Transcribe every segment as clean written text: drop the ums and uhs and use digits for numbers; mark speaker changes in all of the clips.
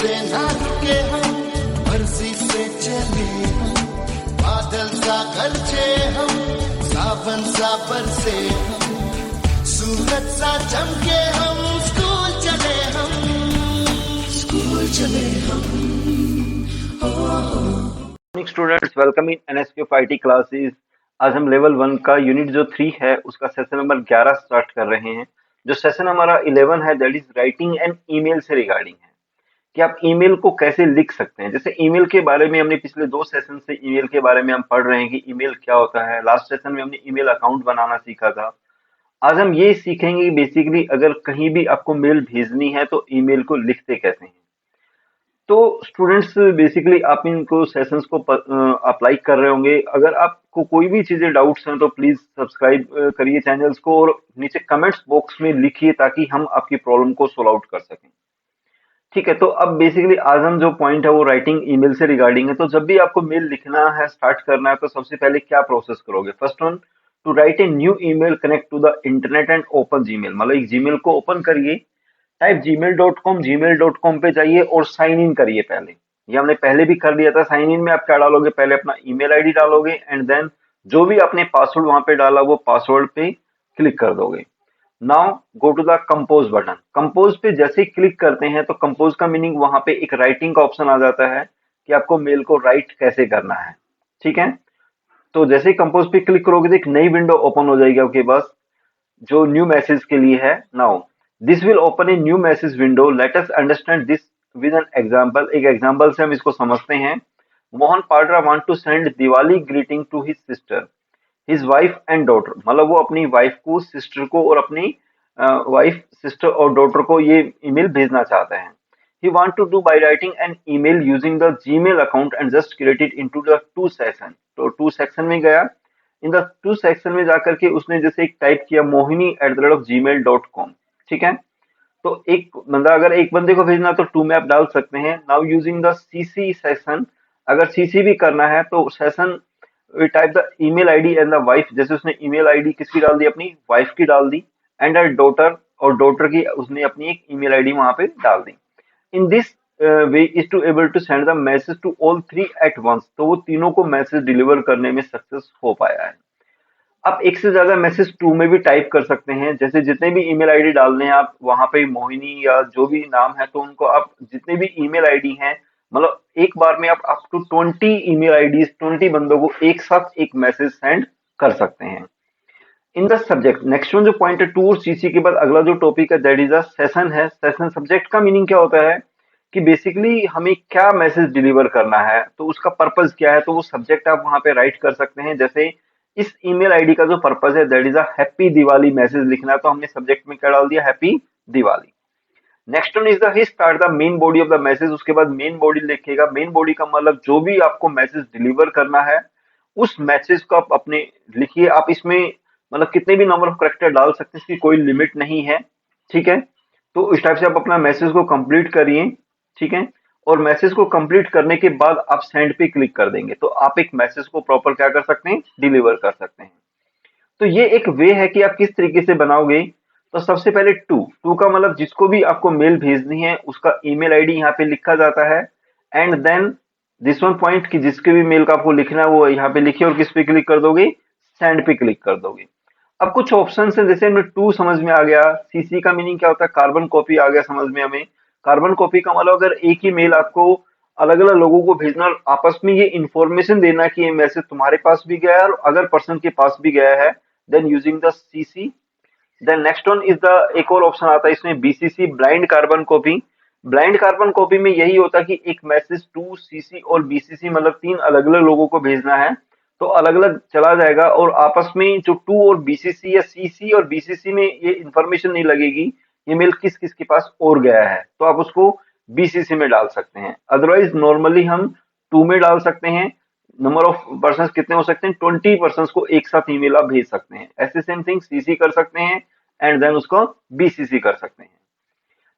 Speaker 1: से ना रुके हम, मर्जी से चले हम, बादल सा गरजे हम, सावन सा बरसे हम, सूरज सा चमके हम, स्कूल चले हम, स्कूल चले हम।
Speaker 2: Students, welcome in NSQ फाइटी classes. आज हम लेवल 1 का यूनिट जो 3 है उसका सेशन नंबर 11 स्टार्ट कर रहे हैं। जो सेशन हमारा 11 है that is writing and email से रिगार्डिंग है कि आप ईमेल को कैसे लिख सकते हैं। जैसे ईमेल के बारे में हमने पिछले 2 सेशन से ईमेल के बारे में हम पढ़ रहे हैं कि ईमेल क्या होता है। लास्ट सेशन में हमने ईमेल अकाउंट बनाना सीखा था। आज हम ये सीखेंगे कि बेसिकली अगर कहीं भी आपको मेल भेजनी है तो ईमेल को लिखते कैसे हैं। तो स्टूडेंट्स, बेसिकली आप इनको सेशंस को अप्लाई कर रहे होंगे। अगर आपको कोई भी चीजें डाउट्स हैं तो प्लीज सब्सक्राइब करिए चैनल्स को और नीचे कमेंट्स बॉक्स में लिखिए ताकि हम आपकी प्रॉब्लम को सोल्व आउट कर सकें। ठीक है, तो अब बेसिकली आज हम जो पॉइंट है वो राइटिंग ईमेल से रिगार्डिंग है। तो जब भी आपको मेल लिखना है, स्टार्ट करना है, तो सबसे पहले क्या प्रोसेस करोगे? First one, to write a new email connect to the internet and open Gmail. मतलब एक जीमेल को ओपन करिए, टाइप gmail.com पे जाइए और साइन इन करिए। पहले ये हमने पहले भी कर लिया था। साइन इन में आप क्या डालोगे? पहले अपना ईमेल आईडी डालोगे एंड देन जो भी आपने पासवर्ड वहां पे डाला वो पासवर्ड पे क्लिक कर दोगे। Now go to the compose button. Compose पे जैसे ही क्लिक करते हैं तो कंपोज का मीनिंग वहां पे एक राइटिंग का ऑप्शन आ जाता है कि आपको मेल को राइट कैसे करना है। ठीक है, तो जैसे ही कंपोज पे क्लिक करोगे तो एक नई विंडो ओपन हो जाएगी आपके पास जो न्यू मैसेज के लिए है। Now this will open a new message window. Let us understand this with an example. एक एग्जांपल से हम इसको समझते हैं। Mohan Padra want to send Diwali greeting to his sister, his wife and daughter. मतलब वो अपनी वाइफ को, सिस्टर को और अपनी वाइफ, सिस्टर और डॉटर को ये ईमेल भेजना चाहते हैं। He want to do by writing an email using the Gmail account and just create it into the two section। तो टू सेक्शन में गया। इन द टू सेक्शन में जाकर के उसने जैसे एक टाइप किया mohini@gmail.com। ठीक है, तो एक बंदा, अगर एक बंदे को भेजना तो 2 में आप डाल सकते हैं। Now using the CC session, अगर सीसी भी करना है तो session type the email ID and the wife. जैसे उसने ईमेल आईडी किसकी डाल दी? अपनी वाइफ की डाल दी। एंड डॉटर, और डॉटर की उसने अपनी एक ईमेल आईडी वहां पे डाल दी। In this way is to able to send the message to all 3 at once. तो वो तीनों को मैसेज डिलीवर करने में सक्सेस हो पाया है। आप एक से ज्यादा मैसेज 2 में भी टाइप कर सकते हैं। जैसे जितने भी ईमेल आईडी डालने हैं आप वहां पे मोहिनी या जो भी नाम है, तो उनको आप जितने भी ईमेल आईडी हैं, मतलब एक बार में आप अप टू 20 ईमेल आईडी, 20 बंदों को एक साथ एक मैसेज सेंड कर सकते हैं। In the subject, next one जो पॉइंट है, टू और सीसी के बाद अगला जो टॉपिक है दैट इज अ सेशन है। सेशन सब्जेक्ट का मीनिंग क्या होता है कि बेसिकली हमें क्या मैसेज डिलीवर करना है, तो उसका पर्पज क्या है, तो वो सब्जेक्ट आप वहां पे राइट कर सकते हैं। जैसे इस ईमेल आईडी का जो पर्पज है that is a happy Diwali message लिखना है, तो हमने सब्जेक्ट में क्या डाल दिया? Happy Diwali. Next one is the he start the main body of the message. उसके बाद मेन बॉडी लिखेगा। मेन बॉडी का मतलब जो भी आपको मैसेज डिलीवर करना है उस मैसेज को आप अपने लिखिए। आप इसमें मतलब कितने भी नंबर ऑफ कैरेक्टर डाल सकते हैं, इसकी कोई लिमिट नहीं है। ठीक है, तो इस टाइप से आप अपना मैसेज को कंप्लीट करिए। ठीक है, और मैसेज को कंप्लीट करने के बाद आप सेंड पे क्लिक कर देंगे तो आप एक मैसेज को प्रॉपर क्या कर सकते हैं? डिलीवर कर सकते हैं। तो ये एक वे है कि आप किस तरीके से बनाओगे। तो सबसे पहले टू का मतलब जिसको भी आपको मेल भेजनी है उसका ईमेल आईडी यहाँ पे लिखा जाता है। And then this one point कि जिसके भी मेल का आपको लिखना है वो यहाँ पे लिखिए और किस पे क्लिक कर दोगे? सेंड पे क्लिक कर दोगे। अब कुछ ऑप्शन है, जैसे हमें 2 समझ में आ गया। सीसी का मीनिंग क्या होता है? कार्बन कॉपी आ गया समझ में हमें। कार्बन कॉपी का मतलब अगर एक ही मेल आपको अलग अलग लोगों को भेजना और आपस में ये इंफॉर्मेशन देना कि ये मैसेज तुम्हारे पास भी गया है और अदर पर्सन के पास भी गया है, then using the CC. Then next one is the, एक और ऑप्शन आता है इसमें, BCC, blind carbon copy. Blind carbon copy में यही होता है कि एक मैसेज 2 सीसी और बीसीसी मतलब 3 अलग अलग लोगों को भेजना है तो अलग अलग चला जाएगा और आपस में जो 2 और बीसीसी या सीसी और बीसीसी में ये इंफॉर्मेशन नहीं लगेगी ये मेल किस किस के पास और गया है, तो आप उसको बीसीसी में डाल सकते हैं। अदरवाइज नॉर्मली हम 2 में डाल सकते हैं। नंबर ऑफ पर्सन कितने हो सकते हैं? 20 पर्सन को एक साथ ईमेल आप भेज सकते हैं। ऐसे सेम थिंग सीसी कर सकते हैं एंड देन उसको बीसीसी कर सकते हैं।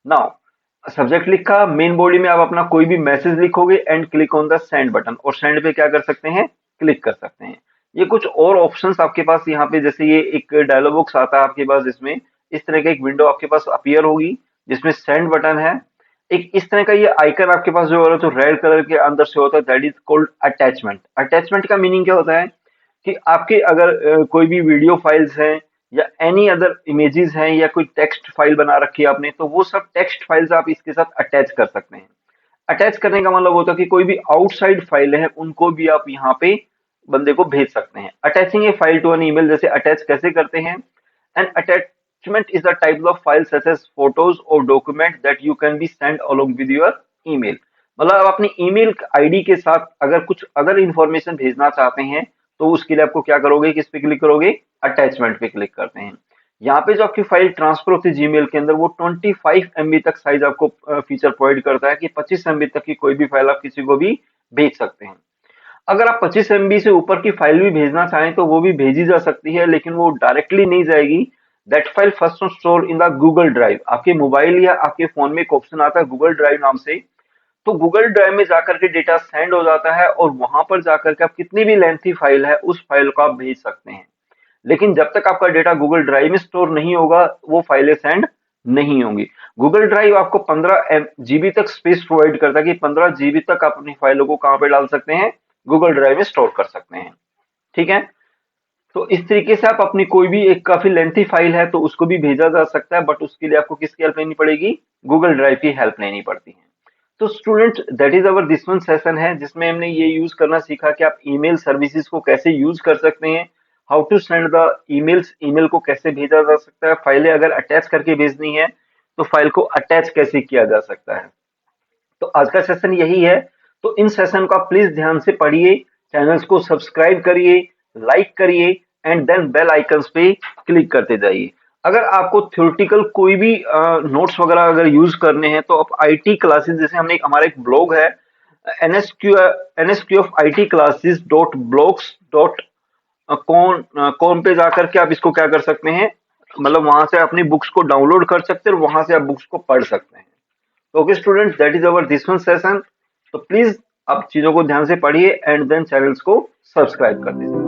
Speaker 2: नाउ सब्जेक्ट लिखा, मेन बॉडी में आप अपना कोई भी मैसेज लिखोगे and click on the send button, और सेंड पे क्या कर सकते हैं? क्लिक कर सकते हैं। ये कुछ और ऑप्शंस आपके पास यहाँ पे, जैसे ये एक डायलॉग बॉक्स आता है आपके पास जिसमें इस तरह का एक विंडो आपके पास अपीयर होगी जिसमें सेंड बटन है। एक इस तरह का ये आइकन आपके पास जो हो रहा है तो रेड कलर के अंदर से होता है, that is called attachment. Attachment का मीनिंग क्या होता है कि आपके अगर कोई भी वीडियो फाइल्स हैं या एनी अदर इमेजेस हैं या कोई टेक्स्ट फाइल बना रखी है आपने, तो वो सब टेक्स्ट फाइल्स आप इसके साथ अटैच कर सकते हैं। अटैच करने का मतलब होता है कि कोई भी आउटसाइड फाइल है उनको भी आप यहाँ पे बंदे को भेज सकते हैं। Attaching a file to an email, जैसे अटैच कैसे करते हैं? An attachment is the type of file such as photos और document that you can be send along with your email. मतलब आप अपनी ईमेल आईडी के साथ अगर कुछ अदर इंफॉर्मेशन भेजना चाहते हैं तो उसके लिए आपको क्या करोगे, किस पे क्लिक करोगे? अटैचमेंट पे क्लिक करते हैं। यहाँ पे जो आपकी फाइल ट्रांसफर होती है जीमेल के अंदर, वो 25 MB तक साइज आपको फीचर प्रोवाइड करता है कि 25 MB तक की कोई भी फाइल आप किसी को भी भेज सकते हैं। अगर आप 25 MB से ऊपर की फाइल भी भेजना चाहें तो वो भी भेजी जा सकती है, लेकिन वो डायरेक्टली नहीं जाएगी। That file first store in the Google drive. आपके मोबाइल या आपके फोन में एक ऑप्शन आता है गूगल ड्राइव नाम से, तो गूगल ड्राइव में जाकर के डेटा सेंड हो जाता है और वहां पर जाकर के आप कितनी भी लेंथी फाइल है उस फाइल को आप भेज सकते हैं। लेकिन जब तक आपका डेटा गूगल ड्राइव में स्टोर नहीं होगा वो फाइलें सेंड नहीं होंगी। गूगल ड्राइव आपको 15 GB तक स्पेस प्रोवाइड करता है कि 15 GB तक आप अपनी फाइलों को कहां पे डाल सकते हैं? गूगल ड्राइव में स्टोर कर सकते हैं। ठीक है, तो इस तरीके से आप अपनी कोई भी एक काफी लेंथी फाइल है तो उसको भी भेजा जा सकता है, बट उसके लिए आपको किसकी हेल्प लेनी पड़ेगी? गूगल ड्राइव की हेल्प लेनी पड़ती है। तो student, that is our this one session है जिसमें हमने ये यूज करना सीखा कि आप ईमेल सर्विसेज को कैसे यूज कर सकते हैं, how to send the emails, email को कैसे भेजा जा सकता है, फाइलें अगर अटैच करके भेजनी है तो फाइल को अटैच कैसे किया जा सकता है। तो आज का सेशन यही है। तो इन सेशन को आप प्लीज ध्यान से पढ़िए, चैनल्स को सब्सक्राइब करिए, लाइक करिए एंड देन बेल आइकन्स पे क्लिक करते जाइए। अगर आपको थ्योरेटिकल कोई भी नोट्स वगैरह अगर यूज करने हैं तो आप आईटी क्लासेस, जैसे हमने हमारा एक ब्लॉग है nsq of it classes blogs कौन पे जाकर के आप इसको क्या कर सकते हैं, मतलब वहां से अपनी बुक्स को डाउनलोड कर सकते हैं और वहां से आप बुक्स को पढ़ सकते हैं। Okay students, that is our this one session. तो प्लीज आप चीजों को ध्यान से पढ़िए एंड देन चैनल्स को सब्सक्राइब कर दीजिए।